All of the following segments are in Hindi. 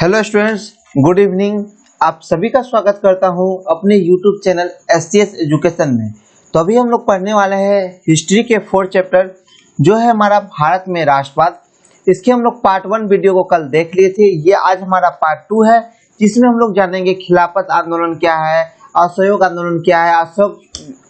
Hello students, good evening. आप सभी का स्वागत करता हूं अपने यूट्यूब चैनल STS एजुकेशन में। तो अभी हम लोग पढ़ने वाले हैं हिस्ट्री के 4 चैप्टर जो है हमारा भारत में राष्ट्रवाद। इसके हम लोग पार्ट 1 वीडियो को कल देख लिए थे। ये आज हमारा पार्ट 2 है जिसमें हम लोग जानेंगे खिलाफत आंदोलन क्या है, असहयोग आंदोलन क्या है,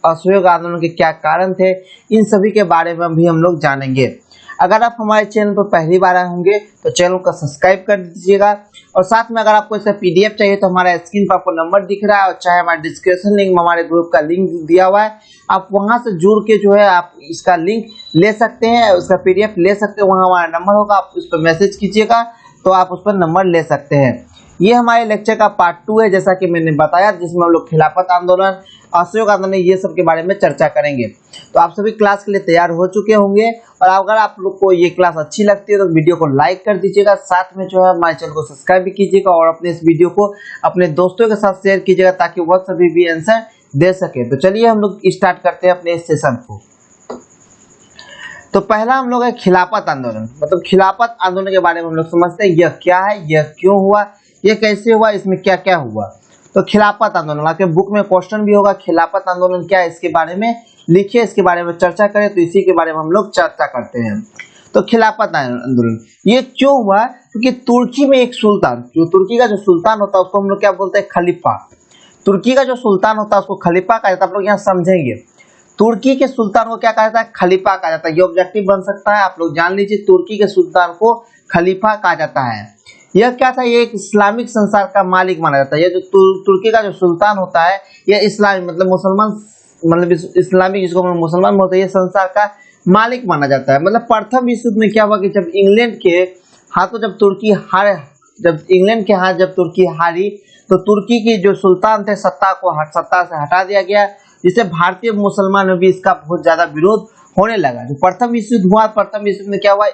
असहयोग आंदोलन के क्या कारण थे, इन सभी के बारे में भी हम लोग जानेंगे। अगर आप हमारे चैनल पर पहली बार आए होंगे तो चैनल को सब्सक्राइब कर दीजिएगा और साथ में अगर आपको इसका PDF चाहिए तो हमारा स्क्रीन पर आपको नंबर दिख रहा है और चाहे हमारे डिस्क्रिप्शन लिंक में हमारे ग्रुप का लिंक दिया हुआ है, आप वहां से जुड़ के जो है आप इसका लिंक ले सकते हैं, उसका PDF ले सकते हैं। वहां हमारा नंबर होगा, आप उस पर मैसेज कीजिएगा तो आप उस पर नंबर ले सकते हैं। ये हमारे लेक्चर का पार्ट 2 है जैसा कि मैंने बताया, जिसमें हम लोग खिलाफत आंदोलन, असहयोग आंदोलन ये सब के बारे में चर्चा करेंगे। तो आप सभी क्लास के लिए तैयार हो चुके होंगे और अगर आप लोग को ये क्लास अच्छी लगती है तो वीडियो को लाइक कर दीजिएगा, साथ में जो है हमारे चैनल को सब्सक्राइब भी कीजिएगा और अपने इस वीडियो को अपने दोस्तों के साथ शेयर कीजिएगा ताकि वह सभी भी आंसर दे सके। तो चलिए हम लोग स्टार्ट करते हैं अपने इस सेशन को। तो पहला हम लोग है खिलाफत आंदोलन। मतलब खिलाफत आंदोलन के बारे में हम लोग समझते हैं, यह क्या है, यह क्यों हुआ, यह कैसे हुआ, इसमें क्या क्या हुआ। तो खिलाफत आंदोलन आपके बुक में क्वेश्चन भी होगा, खिलाफत आंदोलन क्या है इसके बारे में लिखिए, इसके बारे में चर्चा करें। तो इसी के बारे में हम लोग चर्चा करते हैं। तो खिलाफत आंदोलन ये क्यों हुआ? क्योंकि तुर्की में एक सुल्तान, जो तुर्की का जो सुल्तान होता है उसको हम लोग क्या बोलते हैं, खलीफा। तुर्की का जो सुल्तान होता है उसको खलीफा कहा जाता है। आप लोग यहाँ समझेंगे, तुर्की के सुल्तान को क्या कहा जाता है, खलीफा कहा जाता है। ये ऑब्जेक्टिव बन सकता है, आप लोग जान लीजिए, तुर्की के सुल्तान को खलीफा कहा जाता है। यह क्या था, ये एक इस्लामिक संसार का मालिक माना जाता है। ये जो तुर्की का जो सुल्तान होता है यह इस्लामी मतलब मुसलमान, मतलब इस्लामिक जिसको हम मुसलमान बोलते हैं, ये संसार का मालिक माना जाता है। मतलब प्रथम विश्व युद्ध में क्या हुआ कि जब इंग्लैंड के हाथों जब इंग्लैंड के हाथ जब तुर्की हारी तो तुर्की की जो सुल्तान थे सत्ता से हटा दिया गया, जिससे भारतीय मुसलमान में भी इसका बहुत ज्यादा विरोध होने लगा। जो प्रथम विश्व युद्ध हुआ, प्रथम विश्व युद्ध में क्या हुआ,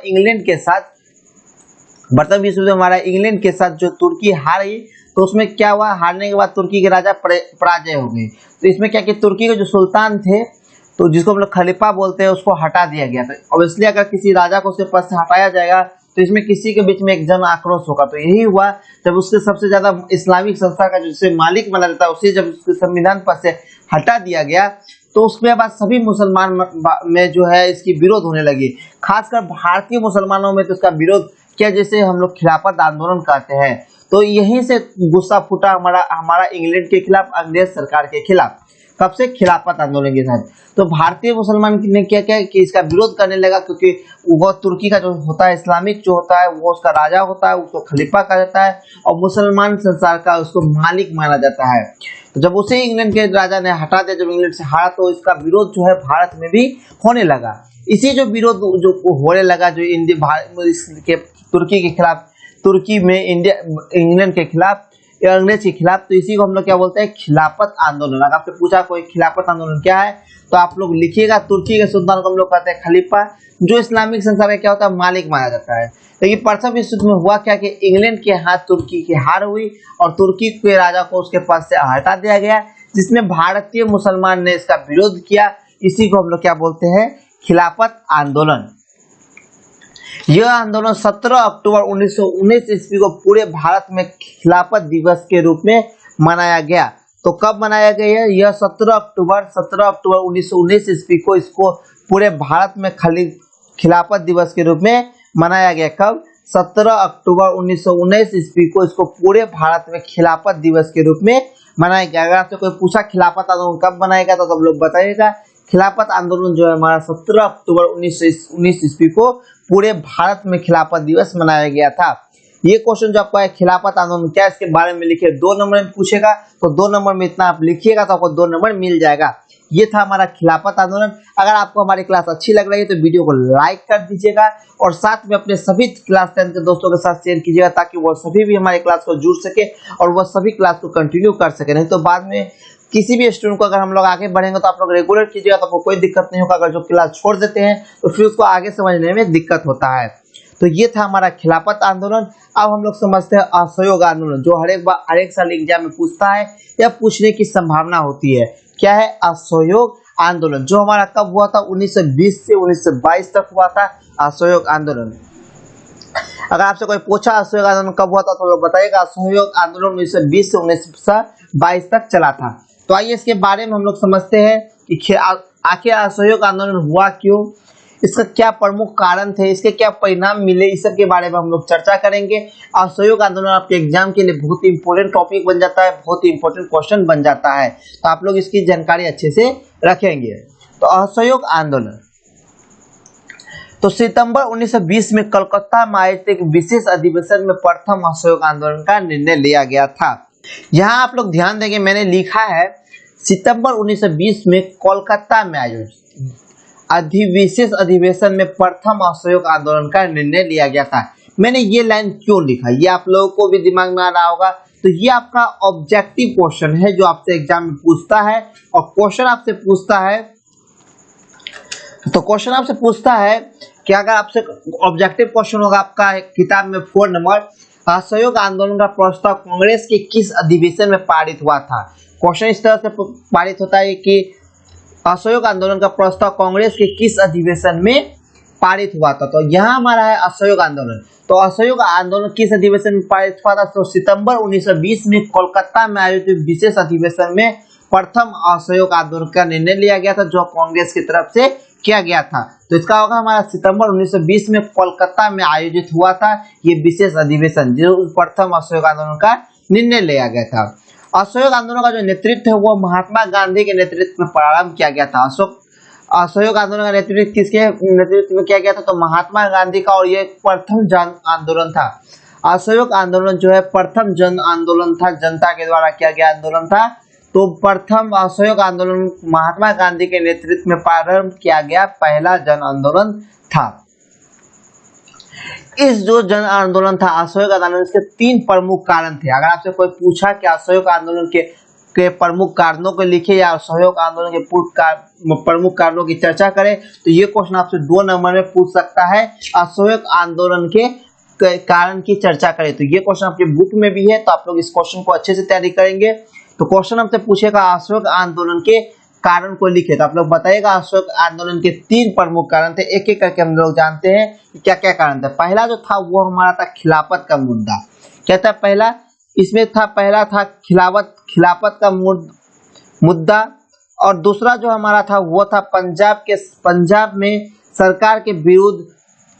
प्रथम विश्व युद्ध हमारा इंग्लैंड के साथ जो तुर्की हारी, तो उसमें क्या हुआ, हारने के बाद तुर्की के राजा पराजय हो गए। तो इसमें क्या कि तुर्की के जो सुल्तान थे, तो जिसको हम लोग खलीफा बोलते हैं, उसको हटा दिया गया। तो ऑब्वियसली अगर किसी राजा को उसके पद से हटाया जाएगा तो इसमें किसी के बीच में एक जन आक्रोश होगा। तो यही हुआ जब उसके सबसे ज्यादा इस्लामिक संस्था का जिससे मालिक माना जाता है उसे जब उसके संविधान पद से हटा दिया गया तो उसके बाद सभी मुसलमान में जो है इसकी विरोध होने लगी। खासकर भारतीय मुसलमानों में तो इसका विरोध किया, जैसे हम लोग खिलाफत आंदोलन कहते हैं। तो यहीं से गुस्सा फूटा हमारा इंग्लैंड के खिलाफ, अंग्रेज सरकार के खिलाफ। कब से? खिलाफत आंदोलन के साथ। तो भारतीय मुसलमान ने क्या किया कि इसका विरोध करने लगा, क्योंकि वो तुर्की का जो होता है इस्लामिक जो होता है वो उसका राजा होता है, उसको खलीफा कहा जाता है और मुसलमान संसार का उसको मालिक माना जाता है। तो जब उसे इंग्लैंड के राजा ने हटा दिया, जब इंग्लैंड से हारा, तो इसका विरोध जो है भारत में भी होने लगा। इसी जो विरोध जो होने लगा जो तुर्की के खिलाफ, तुर्की में इंग्लैंड के खिलाफ, अंग्रेज के खिलाफ, तो इसी को हम लोग क्या बोलते हैं, खिलाफत आंदोलन। अगर आपसे पूछा कोई खिलाफत आंदोलन क्या है तो आप लोग लिखिएगा, तुर्की के सुल्तान को हम लोग कहते हैं खलीफा, जो इस्लामिक संसार में क्या होता है, मालिक माना जाता है। लेकिन प्रथम विश्व युद्ध में हुआ क्या कि इंग्लैंड के हाथ तुर्की की हार हुई और तुर्की के राजा को उसके पद से हटा दिया गया, जिसमें भारतीय मुसलमान ने इसका विरोध किया। इसी को हम लोग क्या बोलते हैं, खिलाफत आंदोलन। यह आंदोलन 17 अक्टूबर 1919 ईस्वी को पूरे भारत में खिलाफत दिवस के रूप में मनाया गया। तो कब मनाया गया? यह 17 अक्टूबर 1919 ईस्वी को इसको पूरे भारत में खिलाफत दिवस के रूप में मनाया गया। कब? 17 अक्टूबर 1919 ईस्वी को इसको पूरे भारत में खिलाफत दिवस के रूप में मनाया गया। अगर आपसे कोई पूछा खिलाफत आंदोलन कब बनाएगा तो सब लोग बताइएगा। खिलाफत आंदोलन जो है हमारा 17 अक्टूबर 1919 ईस्वी को पूरे भारत में खिलाफत दिवस मनाया गया था। ये क्वेश्चन जो आपका है, खिलाफत आंदोलन क्या है, इसके बारे में लिखिए। 2 नंबर में पूछेगा तो 2 नंबर में इतना आप लिखिएगा तो आपको 2 नंबर मिल जाएगा। ये था हमारा खिलाफत आंदोलन। अगर आपको हमारी क्लास अच्छी लग रही है तो वीडियो को लाइक कर दीजिएगा और साथ में अपने सभी क्लास 10 के दोस्तों के साथ शेयर कीजिएगा ताकि वो सभी भी हमारी क्लास को जुड़ सके और वह सभी क्लास को कंटिन्यू कर सके। नहीं तो बाद में किसी भी स्टूडेंट को अगर हम लोग आगे बढ़ेंगे तो आप लोग रेगुलर कीजिएगा तो आपको कोई दिक्कत नहीं होगा। अगर जो क्लास छोड़ देते हैं तो फिर उसको आगे समझने में दिक्कत होता है। तो ये था हमारा खिलाफत आंदोलन। अब हम लोग समझते हैं असहयोग आंदोलन, जो हर एक साल एग्जाम में पूछता है या पूछने की संभावना होती है। क्या है? असहयोग आंदोलन, जो हमारा कब हुआ था, 1920 से 1922 तक हुआ था असहयोग आंदोलन। अगर आपसे कोई पूछा असहयोग आंदोलन कब हुआ था तो लोग बताइएगा असहयोग आंदोलन 1920 से 1922 तक चला था। तो आइए इसके बारे में हम लोग समझते हैं कि आखिर असहयोग आंदोलन हुआ क्यों, इसका क्या प्रमुख कारण थे, इसके क्या परिणाम मिले, इस सब के बारे में हम लोग चर्चा करेंगे। असहयोग आंदोलन आपके एग्जाम के लिए बहुत ही इंपॉर्टेंट टॉपिक बन जाता है, बहुत ही इंपॉर्टेंट क्वेश्चन बन जाता है, तो आप लोग इसकी जानकारी अच्छे से रखेंगे। तो असहयोग आंदोलन तो सितंबर 1920 में कलकत्ता में आयोजित एक विशेष अधिवेशन में प्रथम असहयोग आंदोलन का निर्णय लिया गया था। यहाँ आप लोग ध्यान देंगे, मैंने लिखा है सितंबर 1920 में कोलकाता में आयोजित विशेष अधिवेशन में प्रथम असहयोग आंदोलन का निर्णय लिया गया था। मैंने ये लाइन क्यों लिखा, ये आप लोगों को भी दिमाग में आ रहा होगा। तो ये आपका ऑब्जेक्टिव क्वेश्चन है जो आपसे एग्जाम में पूछता है, और क्वेश्चन आपसे पूछता है कि अगर आपसे ऑब्जेक्टिव क्वेश्चन होगा आपका किताब में 4 नंबर, असहयोग आंदोलन का प्रस्ताव कांग्रेस के किस अधिवेशन में पारित हुआ था। क्वेश्चन इस तरह से पारित होता है कि असहयोग आंदोलन का प्रस्ताव कांग्रेस के किस अधिवेशन में पारित हुआ था। तो यहाँ हमारा है असहयोग आंदोलन। तो असहयोग आंदोलन किस अधिवेशन में पारित हुआ था, तो सितंबर 1920 में कोलकाता में आयोजित विशेष अधिवेशन में प्रथम असहयोग आंदोलन का निर्णय लिया गया था, जो कांग्रेस की तरफ से किया गया था। तो इसका होगा हमारा सितंबर 1920 में कोलकाता में आयोजित हुआ था ये विशेष अधिवेशन, जो प्रथम असहयोग आंदोलन का निर्णय लिया गया था। असहयोग आंदोलन का जो नेतृत्व है वो महात्मा गांधी के नेतृत्व में प्रारंभ किया गया था। असहयोग आंदोलन का नेतृत्व किसके नेतृत्व में किया गया था, तो महात्मा गांधी का, और ये प्रथम जन आंदोलन था। असहयोग आंदोलन जो है प्रथम जन आंदोलन था, जनता के द्वारा किया गया आंदोलन था। तो प्रथम असहयोग आंदोलन महात्मा गांधी के नेतृत्व में प्रारंभ किया गया पहला जन आंदोलन था। इस जो जन आंदोलन था असहयोग आंदोलन, इसके 3 प्रमुख कारण थे। अगर आपसे कोई पूछा कि असहयोग आंदोलन के प्रमुख कारणों को लिखे या असहयोग आंदोलन के प्रमुख कारणों की चर्चा करें, तो ये क्वेश्चन आपसे 2 नंबर में पूछ सकता है। असहयोग आंदोलन के कारण की चर्चा करें, तो ये क्वेश्चन आपके बुक में भी है, तो आप लोग इस क्वेश्चन को अच्छे से तैयारी करेंगे। तो क्वेश्चन हमसे पूछेगा असहयोग आंदोलन के कारण को लिखे, तो आप लोग बताइएगा असहयोग आंदोलन के 3 प्रमुख कारण थे। एक एक करके हम लोग जानते हैं कि क्या क्या कारण थे। पहला जो था वो हमारा था खिलाफत का मुद्दा। क्या था पहला, इसमें था पहला था खिलाफत का मुद्दा, और दूसरा जो हमारा था वो था पंजाब में सरकार के विरुद्ध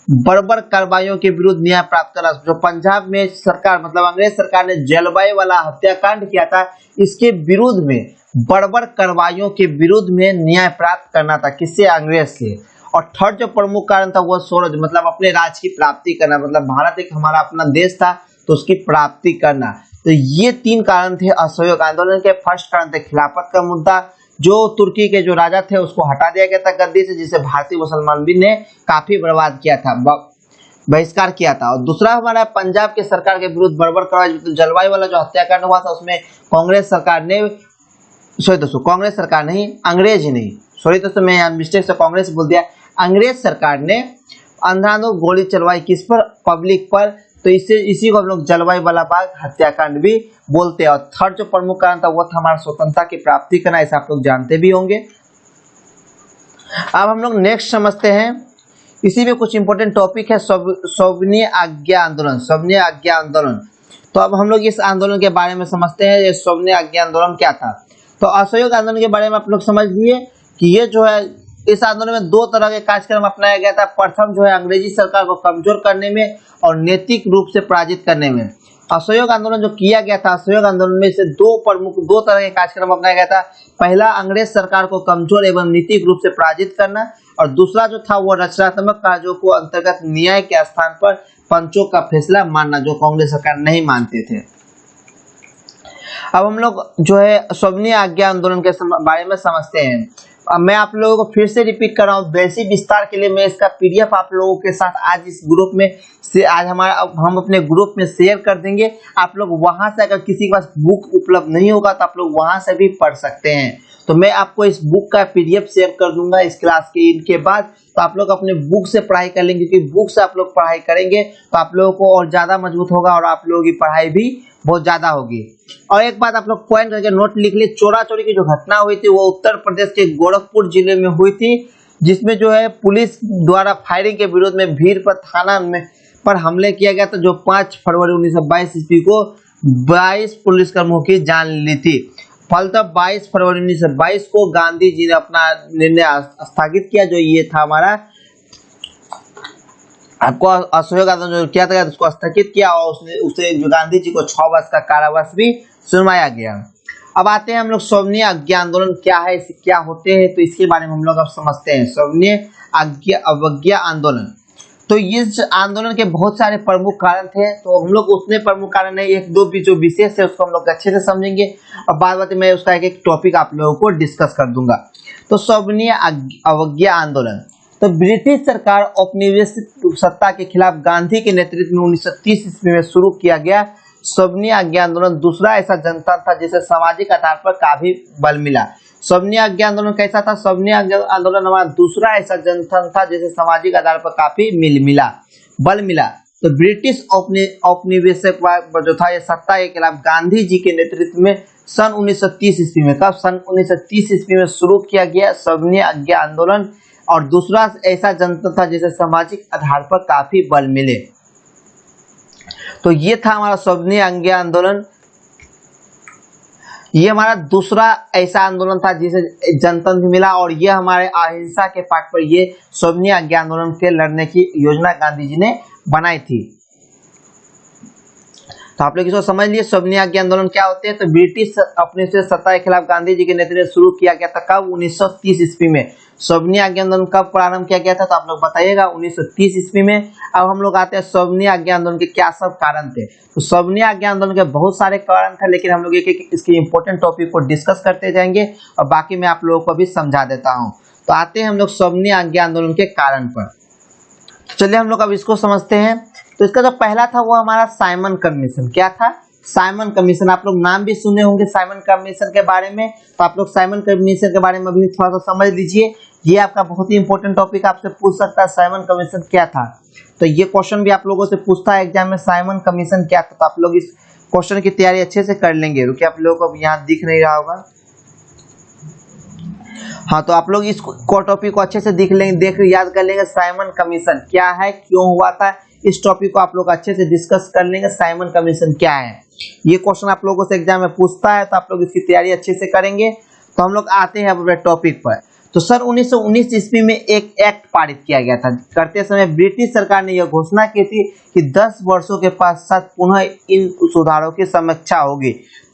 बर्बर कार्रवाइयों के विरुद्ध न्याय प्राप्त करना। जो पंजाब में सरकार मतलब अंग्रेज सरकार ने जलवायु वाला हत्याकांड किया था, इसके विरुद्ध में बर्बर कार्रवाइयों के विरुद्ध में न्याय प्राप्त करना था, किससे, अंग्रेज से। और थर्ड जो प्रमुख कारण था वो स्वराज मतलब अपने राज्य की प्राप्ति करना, मतलब भारत एक हमारा अपना देश था तो उसकी प्राप्ति करना। तो ये 3 कारण थे असहयोग आंदोलन के। फर्स्ट कारण थे खिलाफत का मुद्दा, जो तुर्की के जो राजा थे उसको हटा दिया गया था गद्दी से, जिसे भारतीय मुसलमान भी ने काफी बर्बाद किया था, बहिष्कार किया था। और दूसरा हमारा पंजाब के सरकार के विरुद्ध बर्बर कार्रवाई, जलवायु वाला जो हत्याकांड हुआ था उसमें कांग्रेस सरकार ने, कांग्रेस सरकार नहीं, अंग्रेज ही नहीं, दोस्तों मैं यहाँ मिस्टेक से कांग्रेस बोल दिया, अंग्रेज सरकार ने अंधाधुंध गोली चलवाई किस पर, पब्लिक पर। तो इसी को हम लोग जलवायु वाला बाग हत्याकांड भी बोलते हैं। और थर्ड जो प्रमुख कारण था वो था हमारा स्वतंत्रता की प्राप्ति करना, ऐसा आप लोग जानते भी होंगे। अब हम लोग नेक्स्ट समझते हैं, इसी में कुछ इंपॉर्टेंट टॉपिक है सविनय आज्ञा आंदोलन। सविनय आज्ञा आंदोलन, तो अब हम लोग इस आंदोलन के बारे में समझते हैं, ये सविनय आज्ञा आंदोलन क्या था। तो असहयोग आंदोलन के बारे में आप लोग समझ लिए कि ये जो है इस आंदोलन में 2 तरह के कार्यक्रम अपनाया गया था। प्रथम जो है अंग्रेजी सरकार को कमजोर करने में और नैतिक रूप से पराजित करने में। असहयोग आंदोलन जो किया गया था, असहयोग आंदोलन में से 2 तरह के कार्यक्रम अपनाया गया था। पहला अंग्रेज सरकार को कमजोर एवं नैतिक रूप से पराजित करना, और दूसरा जो था वो रचनात्मक कार्यों को अंतर्गत न्याय के स्थान पर पंचों का फैसला मानना, जो कांग्रेस सरकार नहीं मानते थे। अब हम लोग जो है सविनय आज्ञा आंदोलन के बारे में समझते हैं। अब मैं आप लोगों को फिर से रिपीट कर रहा हूँ, वैसी विस्तार के लिए मैं इसका पीडीएफ आप लोगों के साथ आज इस ग्रुप में से हम अपने ग्रुप में शेयर कर देंगे। आप लोग वहां से, अगर किसी के पास बुक उपलब्ध नहीं होगा तो आप लोग वहां से भी पढ़ सकते हैं। तो मैं आपको इस बुक का पीडीएफ शेयर कर दूंगा इस क्लास के इनके बाद, तो आप लोग अपने बुक से पढ़ाई कर लेंगे, क्योंकि बुक से आप लोग पढ़ाई करेंगे तो आप लोगों को और ज्यादा मजबूत होगा और आप लोगों की पढ़ाई भी बहुत ज्यादा होगी। और एक बात आप लोग पॉइंट करके नोट लिख ली, चोरा चोरी की जो घटना हुई थी वो उत्तर प्रदेश के गोरखपुर जिले में हुई थी, जिसमें जो है पुलिस द्वारा फायरिंग के विरोध में भीड़ पर थाना में पर हमले किया गया था, जो 5 फरवरी 1922 ईस्वी को 22 पुलिसकर्मियों की जान ली थी। फलतः 22 फरवरी 1922 को गांधी जी ने अपना निर्णय स्थगित किया, जो ये था हमारा आपको असहयोग आंदोलन जो किया था उसको स्थगित किया, और उसे गांधी जी को 6 वर्ष का कारावास भी सुनवाया गया। अब आते हैं हम लोग सविनय अवज्ञा आंदोलन क्या है, इसे क्या होते हैं, तो इसके बारे में हम लोग अब समझते हैं। सविनय अवज्ञा आंदोलन, तो इस आंदोलन के बहुत सारे प्रमुख कारण थे, तो हम लोग उतने प्रमुख कारण नहीं, एक दो भी जो विशेष है उसको हम लोग अच्छे से समझेंगे, और बाद में मैं उसका एक एक टॉपिक आप लोगों को डिस्कस कर दूंगा। तो सविनय अवज्ञा आंदोलन, तो ब्रिटिश सरकार औपनिवेशिक सत्ता के खिलाफ गांधी के नेतृत्व में 1930 ईस्वी में शुरू किया गया सविनय अवज्ञा आंदोलन दूसरा ऐसा जनता था जिसे सामाजिक आधार पर काफी बल मिला। सविनय अवज्ञा आंदोलन कैसा था? सविनय आंदोलन हमारा दूसरा ऐसा जनता था जिसे सामाजिक आधार पर काफी बल मिला। तो ब्रिटिश औपनिवेशिक जो था ये सत्ता के खिलाफ गांधी जी के नेतृत्व में सन 1930 ईस्वी में, कब? सन 1930 ईस्वी में शुरू किया गया सविनय अवज्ञा आंदोलन, और दूसरा ऐसा जनता था जिसे सामाजिक आधार पर काफी बल मिले। तो ये था हमारा सविनय अवज्ञा आंदोलन। ये हमारा दूसरा ऐसा आंदोलन था जिसे जनतंत्र मिला, और ये हमारे अहिंसा के पाठ पर ये सविनय अवज्ञा आंदोलन के लड़ने की योजना गांधी जी ने बनाई थी। तो आप लोग इसको समझ लिए सविनय अवज्ञा आंदोलन क्या होते हैं। तो ब्रिटिश अपने से सत्ता के खिलाफ गांधी जी के नेतृत्व में शुरू किया गया था, कब? 1930 ईस्वी में। सविनय अवज्ञा आंदोलन कब प्रारंभ किया गया था, तो आप लोग बताइएगा 1930 ईस्वी में। अब हम लोग आते हैं सविनय अवज्ञा आंदोलन के क्या सब कारण थे। तो सविनय अवज्ञा आंदोलन के बहुत सारे कारण थे, लेकिन हम लोग एक एक इसके इंपॉर्टेंट टॉपिक को डिस्कस करते जाएंगे, और बाकी मैं आप लोगों को भी समझा देता हूँ। तो आते हैं हम लोग सविनय अवज्ञा आंदोलन के कारण पर। चलिए हम लोग अब इसको समझते हैं। तो इसका जो पहला था वो हमारा साइमन कमीशन। क्या था? Simon commission. आप लोग नाम भी सुने होंगे साइमन कमीशन के बारे में, तो आप लोग साइमन कमीशन के बारे में भी थोड़ा सा समझ लीजिए। ये आपका बहुत ही इंपॉर्टेंट टॉपिक आपसे पूछ सकता है, साइमन कमीशन क्या था। तो ये क्वेश्चन भी आप लोगों से पूछता है एग्जाम में, साइमन कमीशन क्या था। तो आप लोग इस क्वेश्चन की तैयारी अच्छे से कर लेंगे। रुकिए, आप लोगों को अब यहाँ दिख नहीं रहा होगा। हाँ, तो आप लोग इस टॉपिक को अच्छे से याद कर लेंगे। साइमन कमीशन क्या है, क्यों हुआ था, इस टॉपिक को आप लोग अच्छे से डिस्कस कर लेंगे। साइमन कमीशन क्या है, ये क्वेश्चन आप लोगों से एग्जाम में पूछता है, तो आप लोग इसकी तैयारी अच्छे से करेंगे। तो हम लोग आते हैं अपने टॉपिक पर। तो सन 1919 ईस्वी में एक एक्ट पारित किया गया था। करते समय ब्रिटिश सरकार ने यह घोषणा की थी कि 10 वर्षों के पश्चात पुनः इन सुधारों की समीक्षा होगी।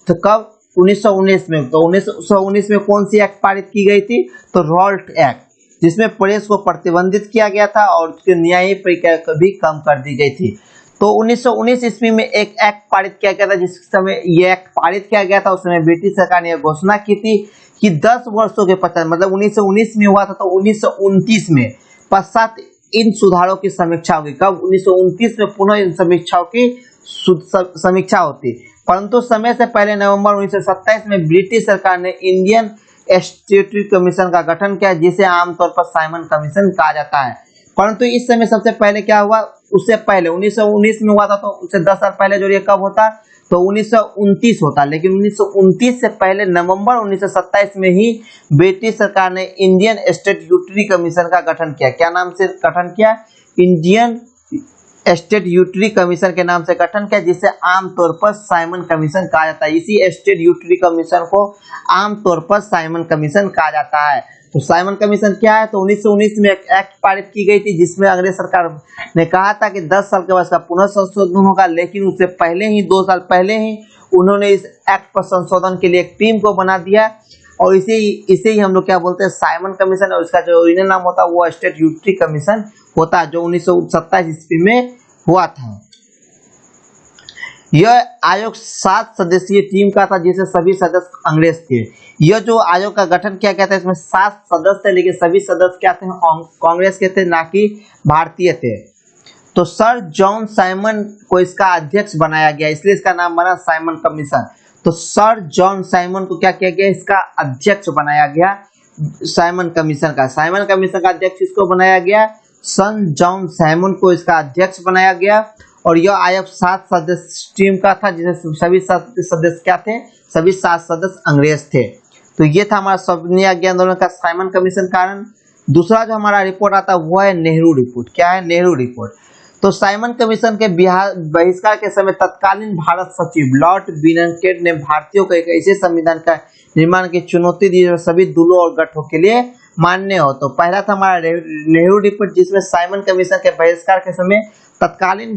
तो कब? 1919 में। तो 1919 में कौन सी एक्ट पारित की गई थी? तो रॉल्ट एक्ट, जिसमें प्रेस को प्रतिबंधित किया गया था और उसकी न्यायिक प्रक्रिया भी कम कर दी गई थी। तो 1919 ईस्वी में एक एक्ट पारित किया गया था। जिस समय ये एक्ट पारित किया गया था उस समय ब्रिटिश सरकार ने यह घोषणा की थी कि 10 वर्षों के पश्चात, मतलब 1919 में हुआ था, तो 1929 में पश्चात इन सुधारों की समीक्षा होगी। कब? 1929 में पुनः इन समीक्षाओं की समीक्षा होती। परंतु समय से पहले नवंबर 1927 में ब्रिटिश सरकार ने इंडियन स्टैट्यूटरी कमीशन का गठन किया, जिसे आमतौर पर साइमन कमीशन कहा जाता है। परंतु इस समय सबसे पहले क्या हुआ, उससे पहले 1919 में हुआ था, तो उससे 10 साल पहले जो ये कब होता, तो 1929 होता। लेकिन 1929 से पहले नवंबर 1927 में ही ब्रिटिश सरकार ने इंडियन स्टैट्यूटरी कमीशन का गठन किया। क्या नाम से गठन किया? इंडियन स्टैट्यूटरी कमीशन के नाम से गठन किया, जिसे आमतौर पर साइमन कमीशन कहा जाता है। इसी स्टैट्यूटरी कमीशन को आमतौर पर साइमन कमीशन कहा जाता है। तो साइमन कमीशन क्या है? तो 1919 में एक एक्ट पारित की गई थी, जिसमें अंग्रेज सरकार ने कहा था कि 10 साल के बाद इसका पुनः संशोधन होगा। लेकिन उससे पहले ही 2 साल पहले ही उन्होंने इस एक्ट पर संशोधन के लिए एक टीम को बना दिया, और इसे ही हम लोग क्या बोलते हैं, साइमन कमीशन। और इसका जो ओरिजिनल नाम होता है वो स्टैट्यूटरी कमीशन होता है, जो 1927 ईस्वी में हुआ था। यह आयोग 7 सदस्यीय टीम का था, जिसे सभी सदस्य अंग्रेज थे। यह जो आयोग का गठन किया गया था, इसमें 7 सदस्य थे, लेकिन सभी सदस्य क्या थे? कांग्रेस के थे, ना कि भारतीय थे। तो सर जॉन साइमन को इसका अध्यक्ष बनाया गया, इसलिए इसका नाम बना साइमन कमीशन। तो सर जॉन साइमन को क्या किया गया? इसका अध्यक्ष बनाया गया साइमन कमीशन का। साइमन कमीशन का अध्यक्ष इसको बनाया गया, सन जॉन साइमन को इसका अध्यक्ष बनाया गया। और यह आयोग 7 सदस्य टीम का था, जिसमें सभी सदस्य क्या थे? सभी 7 सदस्य अंग्रेज थे। तो ये था हमारा सविनय अवज्ञा आंदोलन का साइमन कमीशन कारण। दूसरा जो हमारा रिपोर्ट आता है वो है नेहरू रिपोर्ट। क्या है? नेहरू रिपोर्ट। तो साइमन कमीशन के बहिष्कार के समय तत्कालीन भारत सचिव लॉर्ड बिनकेट ने भारतीयों को एक ऐसे संविधान का निर्माण की चुनौती दी जो सभी दलों और गठों के लिए मान्य हो। तो पहला था हमारा नेहरू रिपोर्ट, जिसमें साइमन कमीशन के बहिष्कार के समय तत्कालीन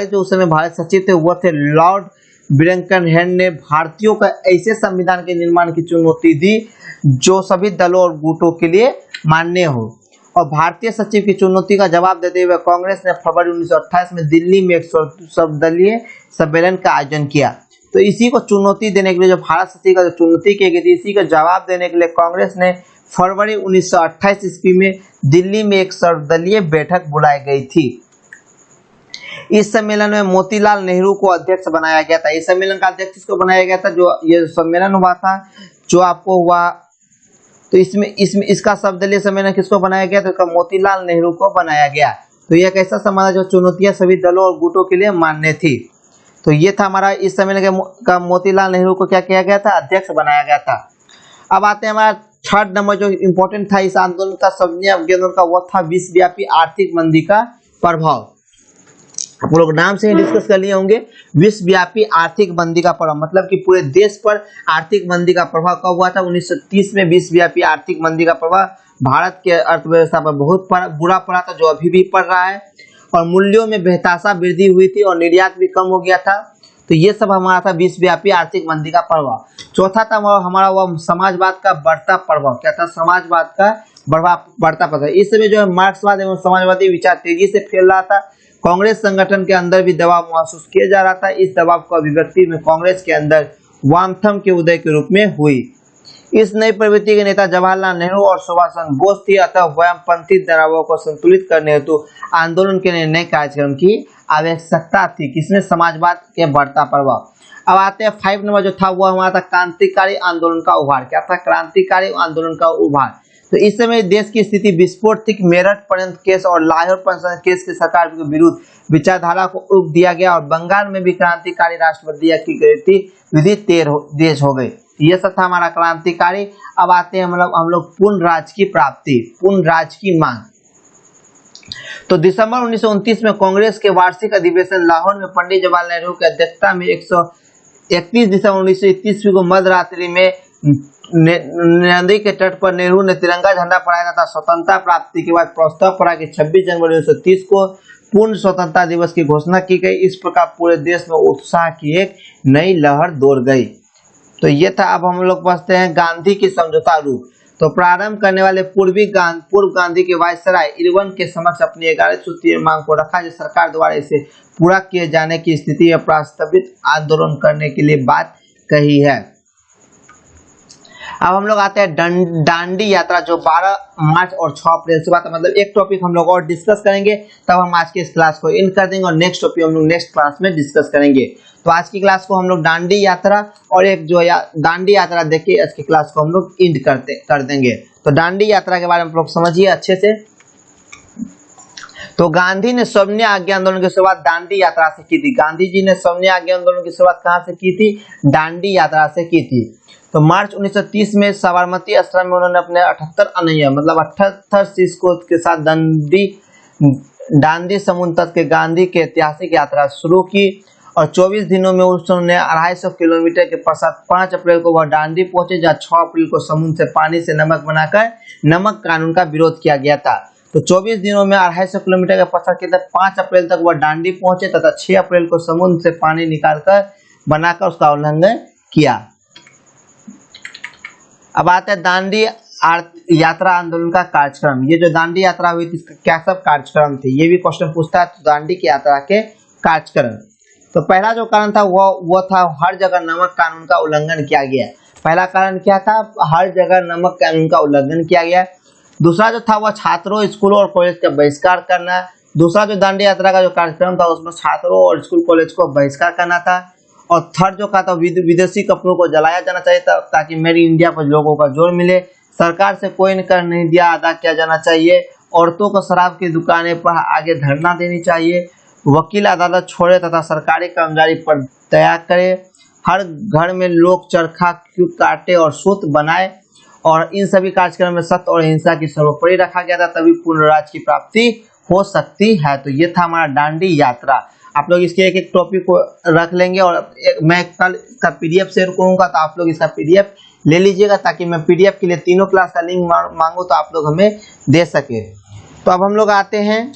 जो उस समय भारत सचिव थे वो थे लॉर्ड बिरंकनहेड ने भारतीयों को ऐसे संविधान के निर्माण की चुनौती दी जो सभी दलों और गुटों के लिए मान्य हो। और भारतीय सचिव की चुनौती का जवाब देते हुए कांग्रेस ने फरवरी 1928 में दिल्ली में एक सर्वदलीय सम्मेलन का आयोजन किया। तो इसी को चुनौती देने के लिए, जो भारत सचिव का जो चुनौती की गई थी, इसी का जवाब देने के लिए कांग्रेस ने फरवरी 1928 ईस्वी में दिल्ली में एक सर्वदलीय बैठक बुलाई गई थी। इस सम्मेलन में मोतीलाल नेहरू को अध्यक्ष बनाया गया था। इस सम्मेलन का अध्यक्ष किसको बनाया गया था? जो ये सम्मेलन हुआ था जो आपको हुआ, तो इसमें इसका सर्वदलीय सम्मेलन किसको बनाया गया? तो मोतीलाल नेहरू को बनाया गया। तो यह एक ऐसा सम्मेलन जो चुनौतियां सभी दलों और गुटों के लिए मान्य थी। तो ये था हमारा इस सम्मेलन का मोतीलाल नेहरू को क्या किया गया था? अध्यक्ष बनाया गया था। अब आते हैं हमारा थर्ड नंबर जो इम्पोर्टेंट था इस आंदोलन का, सबने आंदोलन का, वो था विश्वव्यापी आर्थिक मंदी का प्रभाव। आप लोग नाम से ही डिस्कस कर लिए होंगे। विश्वव्यापी आर्थिक मंदी का प्रभाव मतलब कि पूरे देश पर आर्थिक मंदी का प्रभाव कब हुआ था? 1930 में विश्वव्यापी आर्थिक मंदी का प्रभाव भारत के अर्थव्यवस्था पर बहुत बुरा पड़ा था, जो अभी भी पड़ रहा है। और मूल्यों में बेतहाशा वृद्धि हुई थी और निर्यात भी कम हो गया था। तो ये सब हमारा था विश्वव्यापी आर्थिक मंदी का प्रभाव। चौथा था हमारा वह समाजवाद का बढ़ता प्रभाव। क्या था? समाजवाद का बढ़ता प्रभाव। इस समय जो है मार्क्सवाद एवं समाजवादी विचार तेजी से फैल रहा था। कांग्रेस संगठन के अंदर भी दबाव महसूस किया जा रहा था। इस दबाव को अभिव्यक्ति में कांग्रेस के अंदर वामथम के उदय के रूप में हुई। इस नई प्रवृत्ति के नेता जवाहरलाल नेहरू और सुभाष चंद्र बोस थे। अतः वामपंथी दबावों को संतुलित करने हेतु आंदोलन के लिए नए कार्यक्रम की आवश्यकता थी। किसमें? समाजवाद के बढ़ता प्रभाव। अब आते हैं 5 नंबर जो था वो हमारा था क्रांतिकारी आंदोलन का उभार। क्या था? क्रांतिकारी आंदोलन का उभार। तो इस समय देश की स्थिति विस्फोट थी। मेरठ पर्यंत केस और लाहौर पर्यंत केस की सरकार के विरुद्ध विचारधारा को रोक दिया गया और बंगाल में भी क्रांतिकारी राष्ट्रपति की गई थी विधि तेज हो गई। यह सब था हमारा क्रांतिकारी। अब आते हैं हम लोग पूर्ण राज्य की प्राप्ति, पूर्ण राज्य की मांग। तो दिसंबर 1929 में कांग्रेस के वार्षिक अधिवेशन लाहौर में पंडित जवाहरलाल नेहरू की अध्यक्षता में 131 दिसंबर 1921 को मध्यरात्रि में नदी के तट पर नेहरू ने तिरंगा झंडा फहराया था। स्वतंत्रता प्राप्ति के बाद प्रस्ताव पड़ा कि 26 जनवरी 1930 को पूर्ण स्वतंत्रता दिवस की घोषणा की गई। इस प्रकार पूरे देश में उत्साह की एक नई लहर दौड़ गई। तो ये था। अब हम लोग पढ़ते हैं गांधी की समझौता रूप। तो प्रारंभ करने वाले पूर्व गांधी के वायसराय इरविन के समक्ष अपनी 11 सूत्रीय मांग को रखा, जो सरकार द्वारा इसे पूरा किए जाने की स्थिति में प्रस्तावित आंदोलन करने के लिए बात कही है। अब हम लोग आते हैं दांडी यात्रा, जो 12 मार्च और 6 अप्रैल से बात है। मतलब एक टॉपिक हम लोग और डिस्कस करेंगे, तब हम आज की इस क्लास को एंड कर देंगे और नेक्स्ट टॉपिक हम लोग नेक्स्ट क्लास में डिस्कस करेंगे। तो आज की क्लास को हम लोग दांडी यात्रा और एक जो दांडी यात्रा देखिए, आज की क्लास को हम लोग एंड कर देंगे। तो दांडी यात्रा के बारे में आप लोग समझिए अच्छे से। तो गांधी ने सविनय आज्ञा आंदोलन की शुरुआत दांडी यात्रा से की थी। गांधी जी ने सविनय आज्ञा आंदोलन की शुरुआत कहां से की थी? दांडी यात्रा से की थी। तो मार्च 1930 में साबरमती आश्रम में उन्होंने अपने 78 शिष्यों के साथ दांडी समुद्र तट के गांधी के ऐतिहासिक यात्रा शुरू की और 24 दिनों में उन्होंने 250 किलोमीटर के पश्चात 5 अप्रैल को वह दांडी पहुंचे, जहां 6 अप्रैल को समुद्र से पानी से नमक बनाकर नमक कानून का विरोध किया गया था। तो 24 दिनों में 250 किलोमीटर के पश्चात 5 अप्रैल तक वह दांडी पहुंचे तथा 6 अप्रैल को समुद्र से पानी निकालकर बनाकर उसका उल्लंघन किया। अब आते हैं दांडी यात्रा आंदोलन का कार्यक्रम। ये जो दांडी यात्रा हुई थी इसका क्या सब कार्यक्रम थे, ये भी क्वेश्चन पूछता है। तो दांडी की यात्रा के कार्यक्रम, तो पहला जो कारण था वो था हर जगह नमक कानून का उल्लंघन किया गया। पहला कारण क्या था? हर जगह नमक कानून का उल्लंघन किया गया। दूसरा जो था वह छात्रों, स्कूलों और कॉलेज का बहिष्कार करना। दूसरा जो दांडी यात्रा का जो कार्यक्रम था उसमें छात्रों और स्कूल कॉलेज को बहिष्कार करना था। और थर्ड जो कहा था विदेशी कपड़ों को जलाया जाना चाहिए था ताकि मेड इन इंडिया पर लोगों का जोर मिले। सरकार से कोई कर नहीं दिया अदा किया जाना चाहिए। औरतों को शराब की दुकानें पर आगे धरना देनी चाहिए। वकील अदालत छोड़े तथा सरकारी कर्मचारी पर दया करे। हर घर में लोग चरखा काटे और सूत बनाए। और इन सभी कार्यक्रम में सत्य और हिंसा की सर्वोपरि रखा गया था, तभी पूर्ण राज्य की प्राप्ति हो सकती है। तो ये था हमारा दांडी यात्रा। आप लोग इसके एक एक टॉपिक को रख लेंगे और मैं कल इसका पीडीएफ शेयर करूंगा, तो आप लोग इसका पीडीएफ ले लीजिएगा, ताकि मैं पीडीएफ के लिए तीनों क्लास का लिंक मांगू तो आप लोग हमें दे सके। तो अब हम लोग आते हैं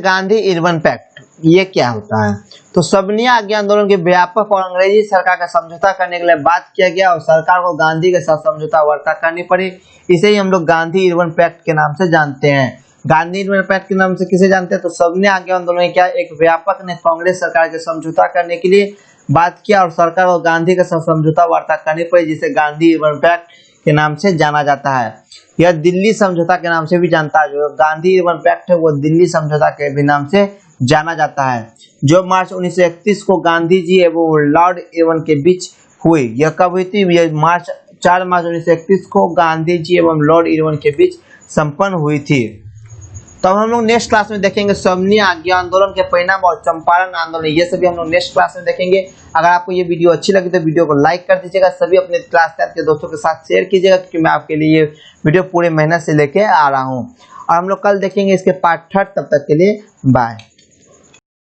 गांधी इरविन पैक्ट। ये क्या होता है? तो सबनी आज्ञा आंदोलन के व्यापक और अंग्रेजी सरकार का समझौता करने के लिए बात किया गया और सरकार को गांधी के साथ समझौता वार्ता करनी पड़ी। इसे ही हम लोग गांधी इरविन पैक्ट के नाम से जानते हैं। गांधी इरविन पैक्ट के नाम से किसे जानते हैं? तो सबनी आज्ञा आंदोलन क्या एक व्यापक ने कांग्रेस सरकार के समझौता करने के लिए बात किया और सरकार को गांधी के साथ समझौता वार्ता करनी पड़ी, जिसे गांधी इरविन पैक्ट के नाम से जाना जाता है। यह दिल्ली समझौता के नाम से भी जानता है। जो गांधी इरविन पैक्ट है वो दिल्ली समझौता के भी नाम से जाना जाता है, जो मार्च 1931 को गांधी जी एवं लॉर्ड इरविन के बीच हुई। यह कब हुई थी? यह 4 मार्च 1931 को गांधी जी एवं लॉर्ड इरविन के बीच संपन्न हुई थी। तब हम लोग नेक्स्ट क्लास में देखेंगे सबनी आज्ञा आंदोलन के परिणाम और चंपारण आंदोलन। ये सभी हम लोग नेक्स्ट क्लास में देखेंगे। अगर आपको ये वीडियो अच्छी लगी तो वीडियो को लाइक कर दीजिएगा, सभी अपने क्लास के दोस्तों के साथ शेयर कीजिएगा, क्योंकि मैं आपके लिए ये वीडियो पूरे मेहनत से लेके आ रहा हूँ। और हम लोग कल देखेंगे इसके पार्ट 3। तब तक के लिए बाय।